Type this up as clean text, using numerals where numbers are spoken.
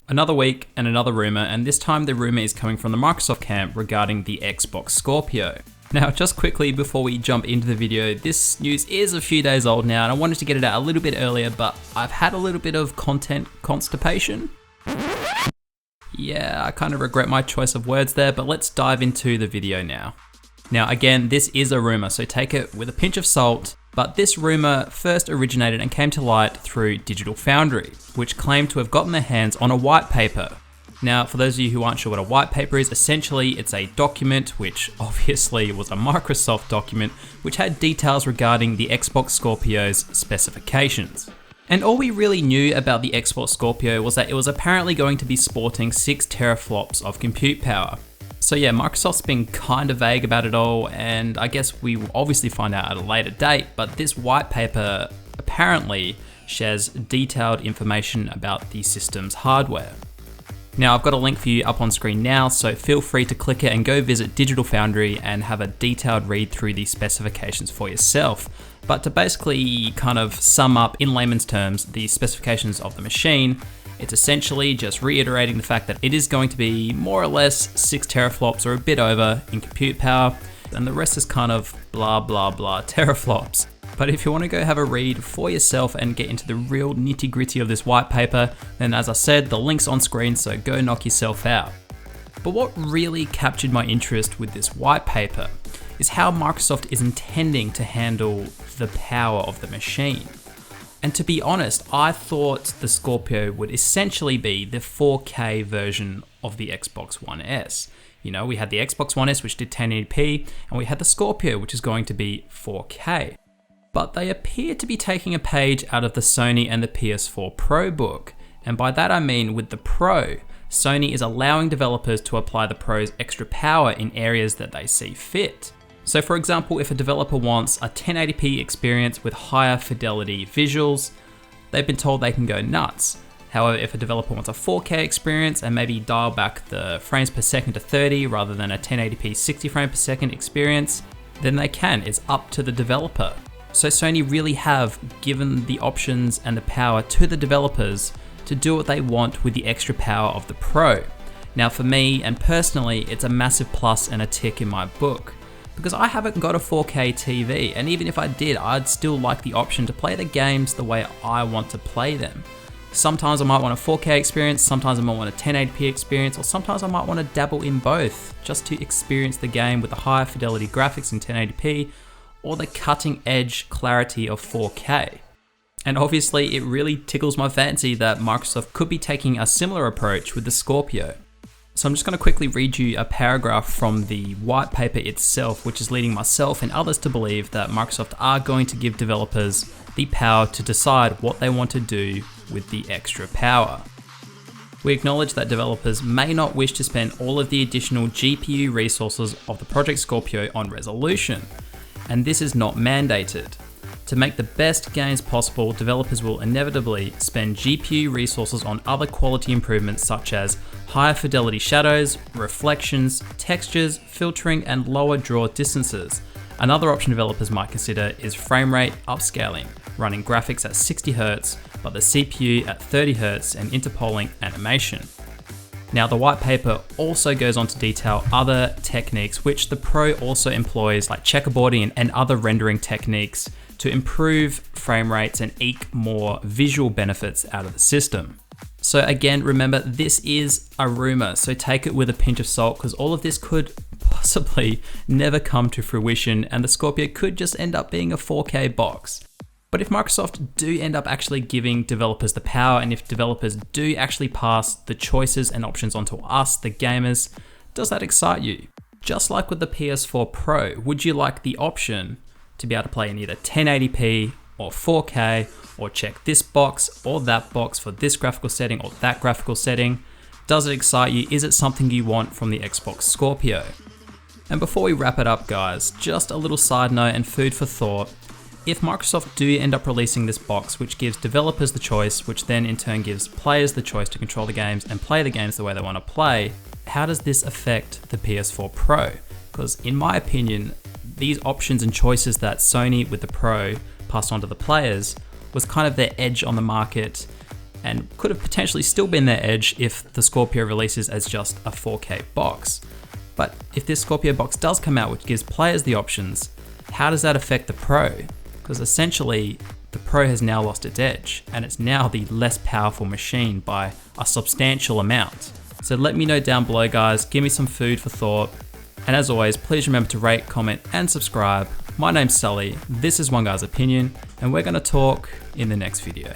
Another week and another rumor, and this time the rumor is coming from the Microsoft camp regarding the Xbox Scorpio. Now, just quickly before we jump into the video, this news is a few days old now, and I wanted to get it out a little bit earlier, but I've had a little bit of content constipation. Yeah, I kind of regret my choice of words there, but let's dive into the video now. Now, again, this is a rumor, so take it with a pinch of salt. But this rumor first originated and came to light through Digital Foundry, which claimed to have gotten their hands on a white paper. Now, for those of you who aren't sure what a white paper is, essentially it's a document, which obviously was a Microsoft document, which had details regarding the Xbox Scorpio's specifications. And all we really knew about the Xbox Scorpio was that it was apparently going to be sporting 6 teraflops of compute power. So yeah, Microsoft's been kind of vague about it all, and I guess we will obviously find out at a later date, but this white paper apparently shares detailed information about the system's hardware. Now, I've got a link for you up on screen now, so feel free to click it and go visit Digital Foundry and have a detailed read through the specifications for yourself. But to basically kind of sum up in layman's terms the specifications of the machine, it's essentially just reiterating the fact that it is going to be more or less 6 teraflops or a bit over in compute power, and the rest is kind of blah blah blah teraflops. But if you want to go have a read for yourself and get into the real nitty gritty of this white paper, then as I said, the link's on screen, so go knock yourself out. But what really captured my interest with this white paper is how Microsoft is intending to handle the power of the machine. And to be honest, I thought the Scorpio would essentially be the 4K version of the Xbox One S. You know, we had the Xbox One S, which did 1080p, and we had the Scorpio, which is going to be 4K. But they appear to be taking a page out of the Sony and the PS4 Pro book. And by that I mean with the Pro, Sony is allowing developers to apply the Pro's extra power in areas that they see fit. So for example, if a developer wants a 1080p experience with higher fidelity visuals, they've been told they can go nuts. However, if a developer wants a 4K experience and maybe dial back the frames per second to 30 rather than a 1080p 60 frames per second experience, then they can. It's up to the developer. So Sony really have given the options and the power to the developers to do what they want with the extra power of the Pro. Now for me, and personally, it's a massive plus and a tick in my book, because I haven't got a 4K TV, and even if I did, I'd still like the option to play the games the way I want to play them. Sometimes I might want a 4K experience, sometimes I might want a 1080p experience, or sometimes I might want to dabble in both, just to experience the game with the higher fidelity graphics in 1080p, or the cutting edge clarity of 4K. And obviously it really tickles my fancy that Microsoft could be taking a similar approach with the Scorpio. So I'm just going to quickly read you a paragraph from the white paper itself, which is leading myself and others to believe that Microsoft are going to give developers the power to decide what they want to do with the extra power. We acknowledge that developers may not wish to spend all of the additional GPU resources of the Project Scorpio on resolution, and this is not mandated. To make the best games possible, developers will inevitably spend GPU resources on other quality improvements such as higher fidelity shadows, reflections, textures, filtering, and lower draw distances. Another option developers might consider is frame rate upscaling, running graphics at 60Hz, but the CPU at 30Hz and interpolating animation. Now, the white paper also goes on to detail other techniques which the Pro also employs, like checkerboarding and other rendering techniques, to improve frame rates and eke more visual benefits out of the system. So again, remember, this is a rumor, so take it with a pinch of salt, because all of this could possibly never come to fruition, and the Scorpio could just end up being a 4K box. But if Microsoft do end up actually giving developers the power, and if developers do actually pass the choices and options onto us, the gamers, does that excite you? Just like with the PS4 Pro, would you like the option to be able to play in either 1080p or 4K, or check this box or that box for this graphical setting or that graphical setting? Does it excite you? Is it something you want from the Xbox Scorpio? And before we wrap it up, guys, just a little side note and food for thought. If Microsoft do end up releasing this box, which gives developers the choice, which then in turn gives players the choice to control the games and play the games the way they want to play, how does this affect the PS4 Pro? Because in my opinion, these options and choices that Sony with the Pro passed on to the players was kind of their edge on the market, and could have potentially still been their edge if the Scorpio releases as just a 4K box. But if this Scorpio box does come out, which gives players the options, how does that affect the Pro? Because essentially, the Pro has now lost its edge, and it's now the less powerful machine by a substantial amount. So let me know down below, guys, give me some food for thought. And as always, please remember to rate, comment, and subscribe. My name's Sully, this is One Guy's Opinion, and we're gonna talk in the next video.